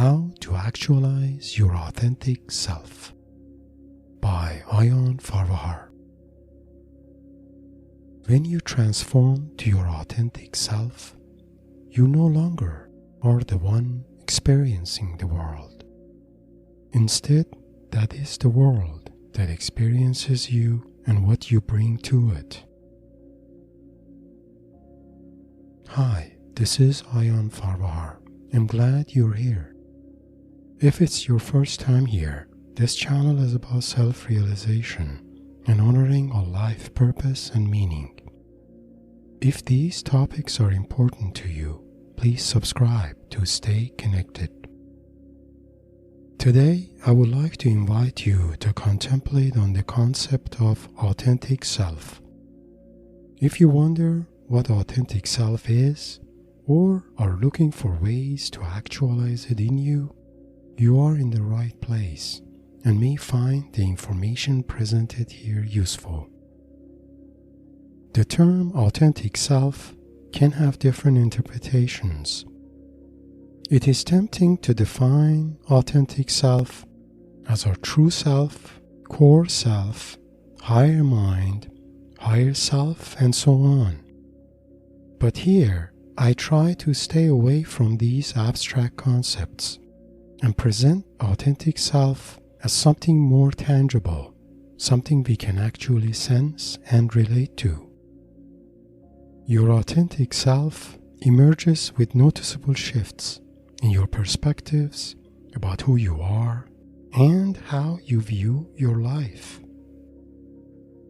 How to Actualize Your Authentic Self by Ayan Farvahar. When you transform to your authentic self, you no longer are the one experiencing the world. Instead, that is the world that experiences you and what you bring to it. Hi, this is Ayan Farvahar. I'm glad you're here. If it's your first time here, this channel is about self-realization and honoring our life purpose and meaning. If these topics are important to you, please subscribe to stay connected. Today, I would like to invite you to contemplate on the concept of authentic self. If you wonder what authentic self is, or are looking for ways to actualize it in you, you are in the right place and may find the information presented here useful. The term authentic self can have different interpretations. It is tempting to define authentic self as our true self, core self, higher mind, higher self, and so on. But here, I try to stay away from these abstract concepts and present authentic self as something more tangible, something we can actually sense and relate to. Your authentic self emerges with noticeable shifts in your perspectives about who you are and how you view your life.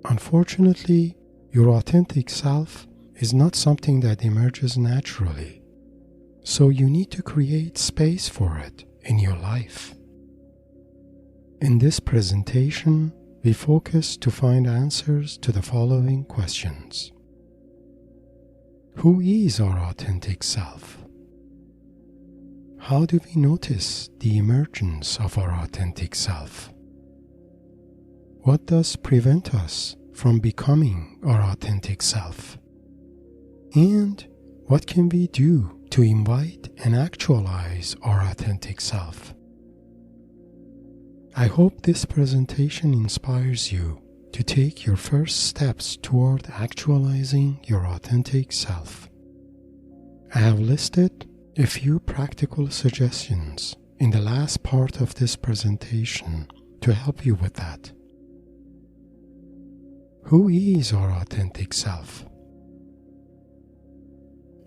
Unfortunately, your authentic self is not something that emerges naturally, so you need to create space for it in your life. In this presentation, we focus to find answers to the following questions. Who is our authentic self? How do we notice the emergence of our authentic self? What does prevent us from becoming our authentic self? And what can we do to invite and actualize our authentic self? I hope this presentation inspires you to take your first steps toward actualizing your authentic self. I have listed a few practical suggestions in the last part of this presentation to help you with that. Who is our authentic self?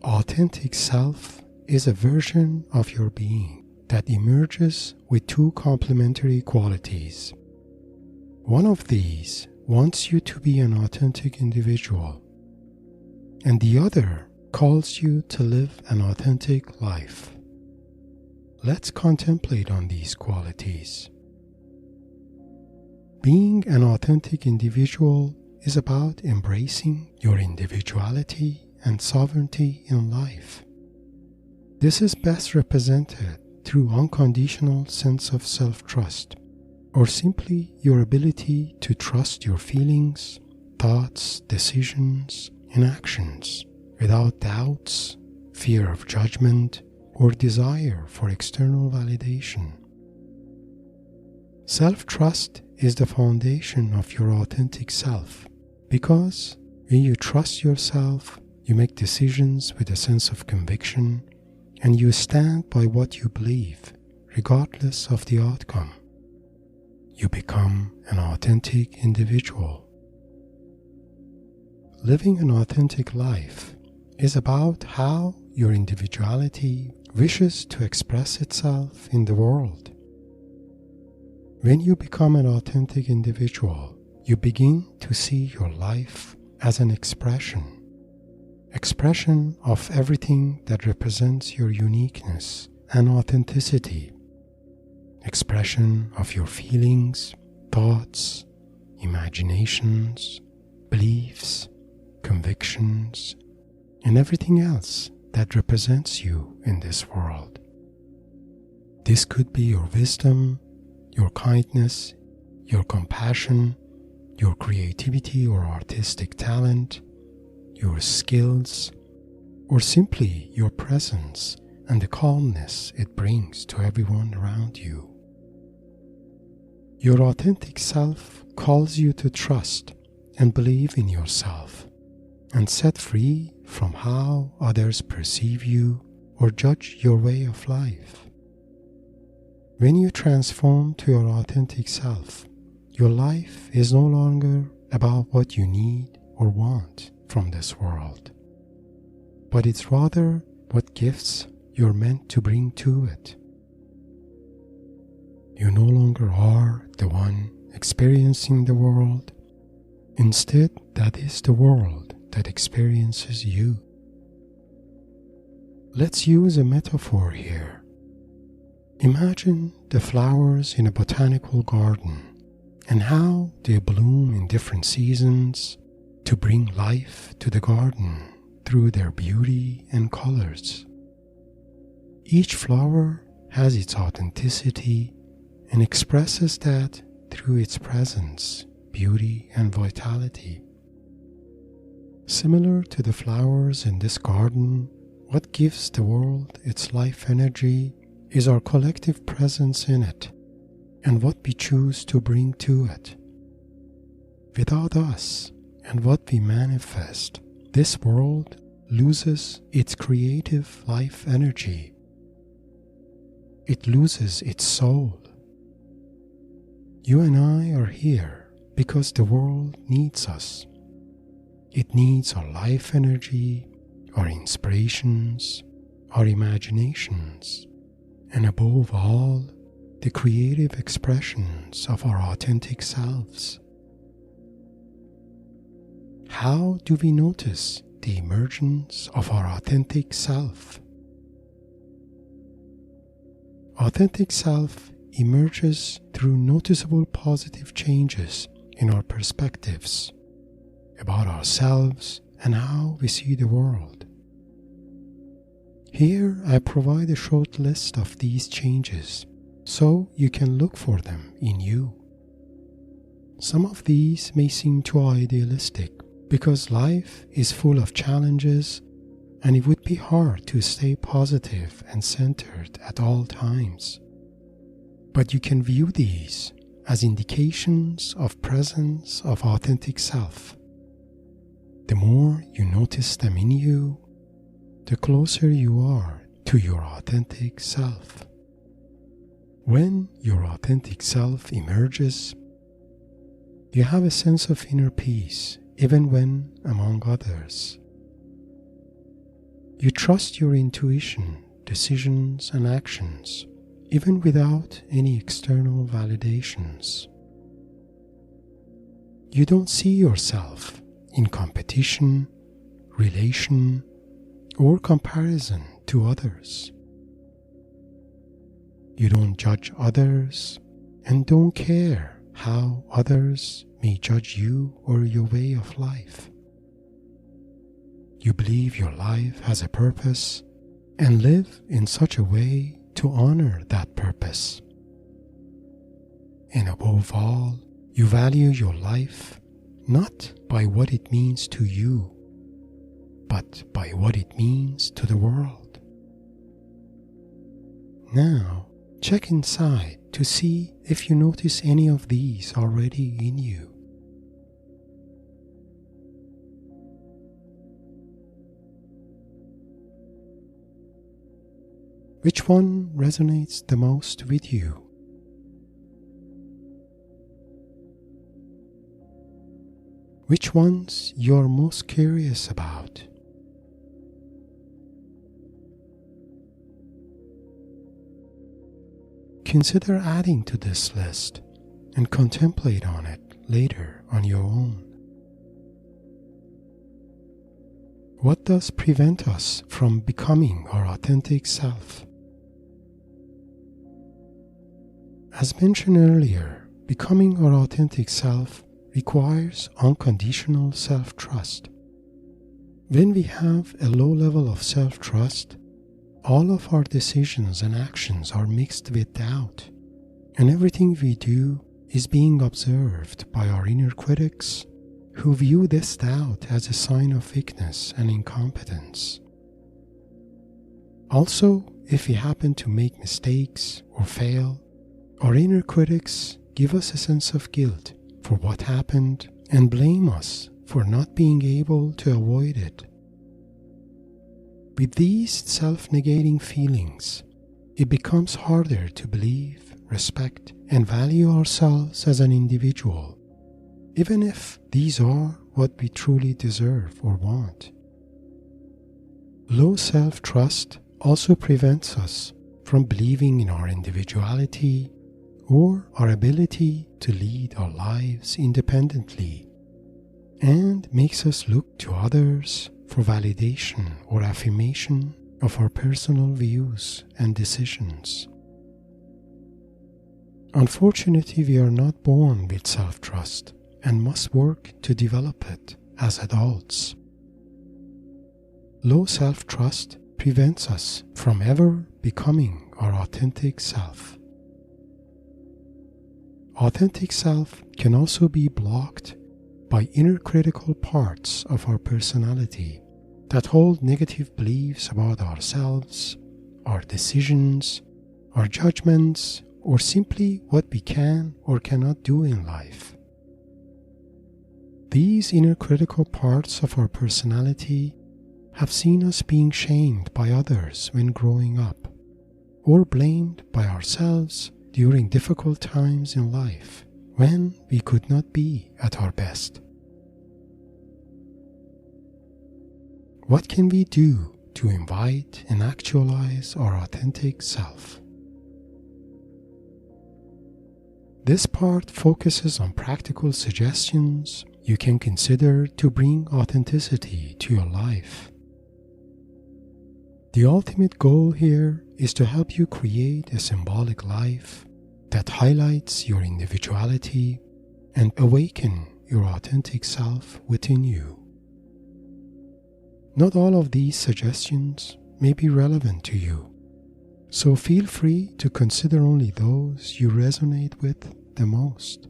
Authentic self is a version of your being that emerges with two complementary qualities. One of these wants you to be an authentic individual, and the other calls you to live an authentic life. Let's contemplate on these qualities. Being an authentic individual is about embracing your individuality and sovereignty in life. This is best represented through unconditional sense of self-trust, or simply your ability to trust your feelings, thoughts, decisions, and actions without doubts, fear of judgment, or desire for external validation. Self-trust is the foundation of your authentic self, because when you trust yourself, you make decisions with a sense of conviction, and you stand by what you believe, regardless of the outcome. You become an authentic individual. Living an authentic life is about how your individuality wishes to express itself in the world. When you become an authentic individual, you begin to see your life as an expression of everything that represents your uniqueness and authenticity, expression of your feelings, thoughts, imaginations, beliefs, convictions, and everything else that represents you in this world. This could be your wisdom, your kindness, your compassion, your creativity or artistic talent, your skills, or simply your presence and the calmness it brings to everyone around you. Your authentic self calls you to trust and believe in yourself and set free from how others perceive you or judge your way of life. When you transform to your authentic self, your life is no longer about what you need or want from this world, but it's rather what gifts you're meant to bring to it. You no longer are the one experiencing the world. Instead, that is the world that experiences you. Let's use a metaphor here. Imagine the flowers in a botanical garden and how they bloom in different seasons to bring life to the garden through their beauty and colors. Each flower has its authenticity and expresses that through its presence, beauty, and vitality. Similar to the flowers in this garden, what gives the world its life energy is our collective presence in it and what we choose to bring to it. Without us and what we manifest, this world loses its creative life energy. It loses its soul. You and I are here because the world needs us. It needs our life energy, our inspirations, our imaginations, and above all, the creative expressions of our authentic selves. How do we notice the emergence of our authentic self? Authentic self emerges through noticeable positive changes in our perspectives about ourselves and how we see the world. Here I provide a short list of these changes so you can look for them in you. Some of these may seem too idealistic because life is full of challenges and it would be hard to stay positive and centered at all times. But you can view these as indications of presence of authentic self. The more you notice them in you, the closer you are to your authentic self. When your authentic self emerges, you have a sense of inner peace even when among others. You trust your intuition, decisions, and actions, even without any external validations. You don't see yourself in competition, relation, or comparison to others. You don't judge others and don't care how others may judge you or your way of life. You believe your life has a purpose and live in such a way to honor that purpose. And above all, you value your life not by what it means to you, but by what it means to the world. Now, check inside to see if you notice any of these already in you. Which one resonates the most with you? Which ones you are most curious about? Consider adding to this list and contemplate on it later on your own. What does prevent us from becoming our authentic self? As mentioned earlier, becoming our authentic self requires unconditional self-trust. When we have a low level of self-trust, all of our decisions and actions are mixed with doubt, and everything we do is being observed by our inner critics who view this doubt as a sign of weakness and incompetence. Also, if we happen to make mistakes or fail, our inner critics give us a sense of guilt for what happened and blame us for not being able to avoid it. With these self-negating feelings, it becomes harder to believe, respect, and value ourselves as an individual, even if these are what we truly deserve or want. Low self-trust also prevents us from believing in our individuality or our ability to lead our lives independently, and makes us look to others for validation or affirmation of our personal views and decisions. Unfortunately, we are not born with self-trust and must work to develop it as adults. Low self-trust prevents us from ever becoming our authentic self. Authentic self can also be blocked by inner critical parts of our personality that hold negative beliefs about ourselves, our decisions, our judgments, or simply what we can or cannot do in life. These inner critical parts of our personality have seen us being shamed by others when growing up, or blamed by ourselves during difficult times in life when we could not be at our best. What can we do to invite and actualize our authentic self? This part focuses on practical suggestions you can consider to bring authenticity to your life. The ultimate goal here is to help you create a symbolic life that highlights your individuality and awaken your authentic self within you. Not all of these suggestions may be relevant to you, so feel free to consider only those you resonate with the most.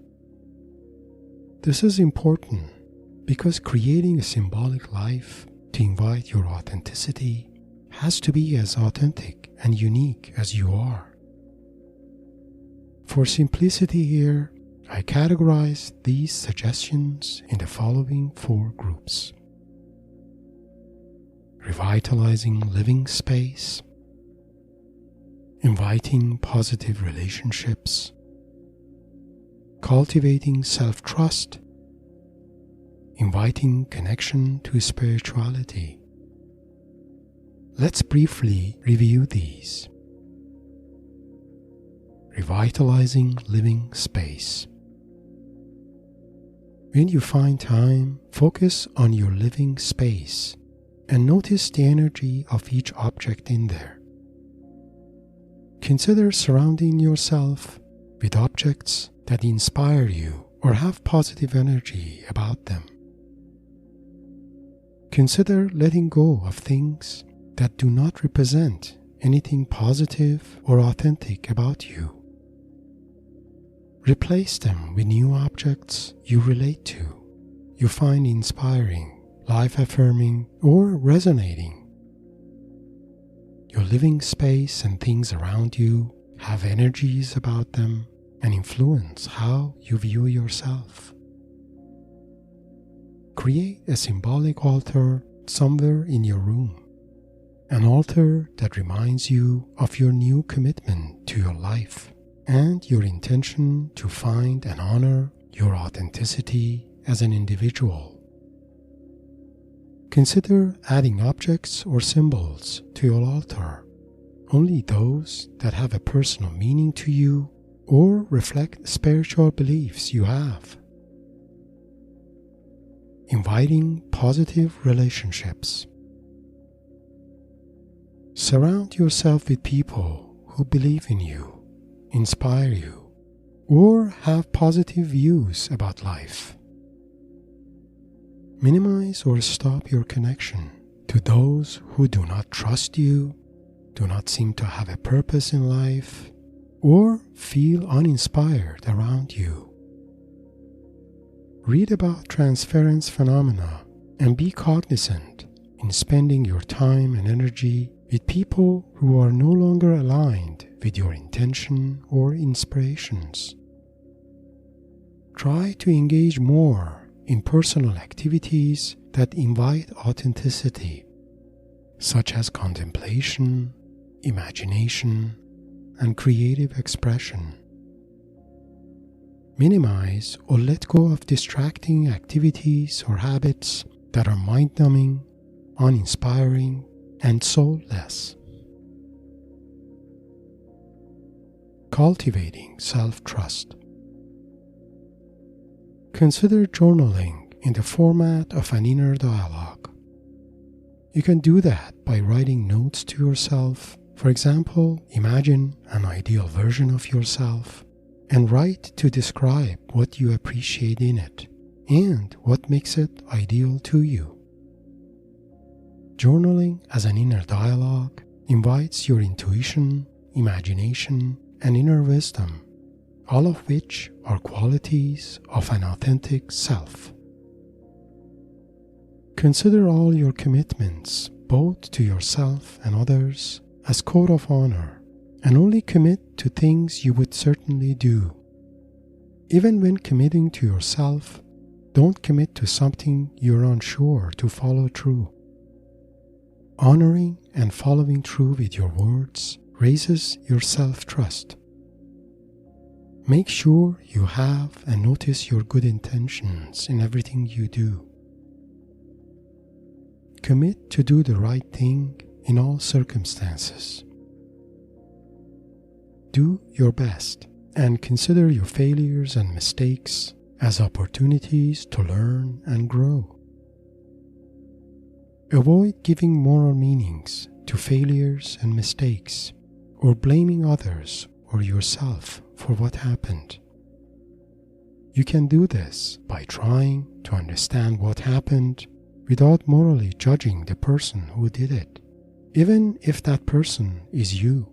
This is important because creating a symbolic life to invite your authenticity has to be as authentic and unique as you are. For simplicity here, I categorize these suggestions in the following 4 groups: revitalizing living space, inviting positive relationships, cultivating self-trust, inviting connection to spirituality. Let's briefly review these. Revitalizing living space. When you find time, focus on your living space and notice the energy of each object in there. Consider surrounding yourself with objects that inspire you or have positive energy about them. Consider letting go of things that do not represent anything positive or authentic about you. Replace them with new objects you relate to, you find inspiring, life-affirming, or resonating. Your living space and things around you have energies about them and influence how you view yourself. Create a symbolic altar somewhere in your room, an altar that reminds you of your new commitment to your life and your intention to find and honor your authenticity as an individual. Consider adding objects or symbols to your altar, only those that have a personal meaning to you or reflect spiritual beliefs you have. Inviting positive relationships. Surround yourself with people who believe in you, inspire you, or have positive views about life. Minimize or stop your connection to those who do not trust you, do not seem to have a purpose in life, or feel uninspired around you. Read about transference phenomena and be cognizant in spending your time and energy with people who are no longer aligned with your intention or inspirations. Try to engage more in personal activities that invite authenticity, such as contemplation, imagination, and creative expression. Minimize or let go of distracting activities or habits that are mind-numbing, uninspiring, and soulless. Cultivating self-trust. Consider journaling in the format of an inner dialogue. You can do that by writing notes to yourself. For example, imagine an ideal version of yourself and write to describe what you appreciate in it and what makes it ideal to you. Journaling as an inner dialogue invites your intuition, imagination, and inner wisdom, all of which are qualities of an authentic self. Consider all your commitments, both to yourself and others, as code of honor, and only commit to things you would certainly do. Even when committing to yourself, don't commit to something you're unsure to follow through. Honoring and following through with your words raises your self-trust. Make sure you have and notice your good intentions in everything you do. Commit to do the right thing in all circumstances. Do your best and consider your failures and mistakes as opportunities to learn and grow. Avoid giving moral meanings to failures and mistakes or blaming others or yourself for what happened. You can do this by trying to understand what happened without morally judging the person who did it, even if that person is you.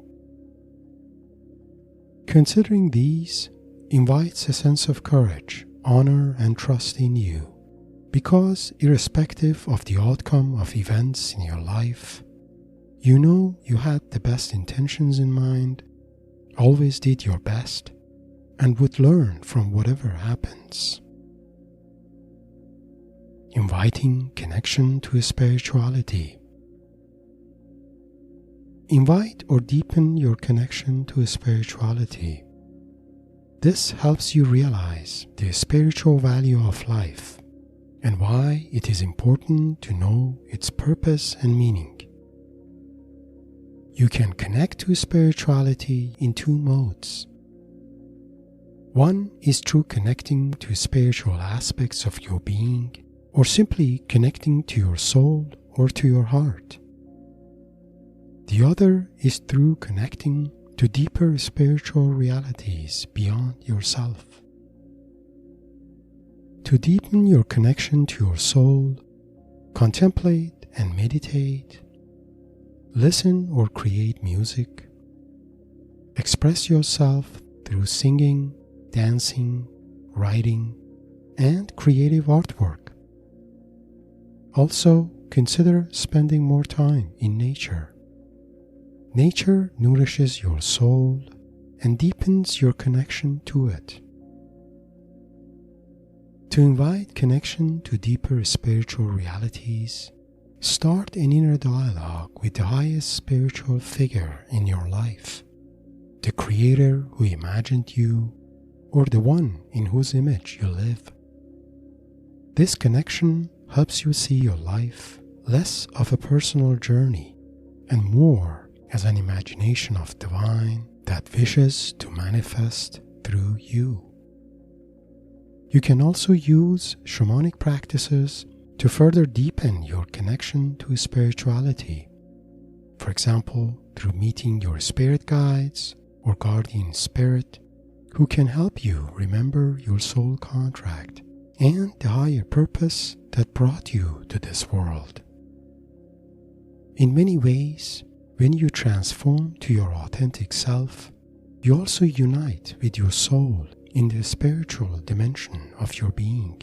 Considering these invites a sense of courage, honor, and trust in you, because irrespective of the outcome of events in your life, you know you had the best intentions in mind, always did your best, and would learn from whatever happens. Inviting connection to spirituality. Invite or deepen your connection to spirituality. This helps you realize the spiritual value of life and why it is important to know its purpose and meaning. You can connect to spirituality in two modes. One is through connecting to spiritual aspects of your being, or simply connecting to your soul or to your heart. The other is through connecting to deeper spiritual realities beyond yourself. To deepen your connection to your soul, contemplate and meditate, listen or create music, express yourself through singing, dancing, writing, and creative artwork. Also, consider spending more time in nature. Nature nourishes your soul and deepens your connection to it. To invite connection to deeper spiritual realities, start an inner dialogue with the highest spiritual figure in your life, the Creator who imagined you, or the one in whose image you live. This connection helps you see your life less of a personal journey and more as an imagination of divine that wishes to manifest through you. You can also use shamanic practices to further deepen your connection to spirituality. For example, through meeting your spirit guides or guardian spirit who can help you remember your soul contract and the higher purpose that brought you to this world. In many ways, when you transform to your authentic self, you also unite with your soul in the spiritual dimension of your being,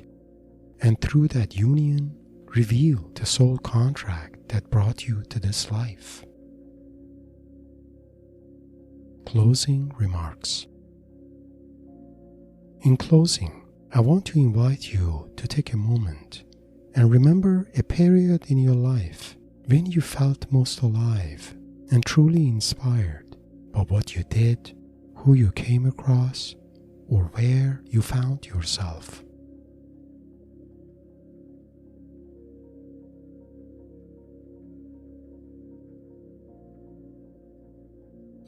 and through that union, reveal the soul contract that brought you to this life. closing remarks. In closing, I want to invite you to take a moment and remember a period in your life when you felt most alive and truly inspired by what you did, who you came across, or where you found yourself.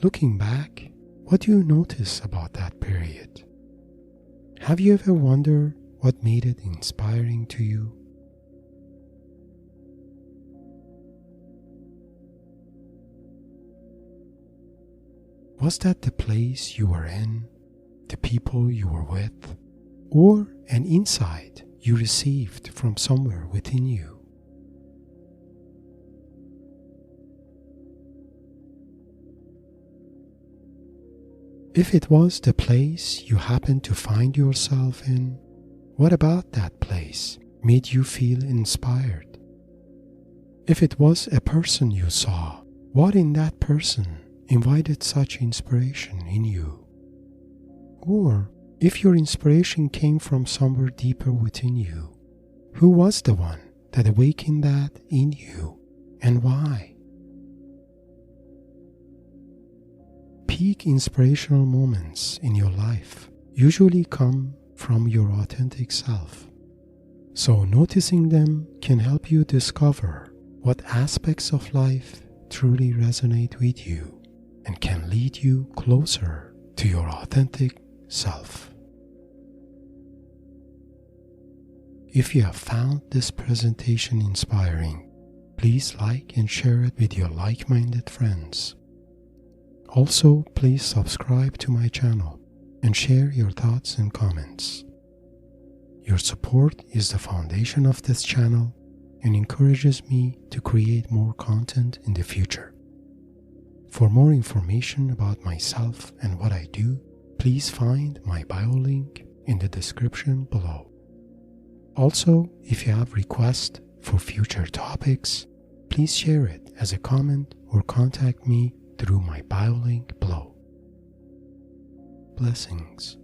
Looking back, what do you notice about that period? Have you ever wondered what made it inspiring to you? Was that the place you were in, the people you were with, or an insight you received from somewhere within you? If it was the place you happened to find yourself in, what about that place made you feel inspired? If it was a person you saw, what in that person invited such inspiration in you? Or if your inspiration came from somewhere deeper within you, who was the one that awakened that in you and why? Peak inspirational moments in your life usually come from your authentic self. So noticing them can help you discover what aspects of life truly resonate with you and can lead you closer to your authentic self. If you have found this presentation inspiring, please like and share it with your like-minded friends. Also, please subscribe to my channel and share your thoughts and comments. Your support is the foundation of this channel and encourages me to create more content in the future. For more information about myself and what I do, please find my bio link in the description below. Also, if you have requests for future topics, please share it as a comment or contact me through my bio link below. Blessings.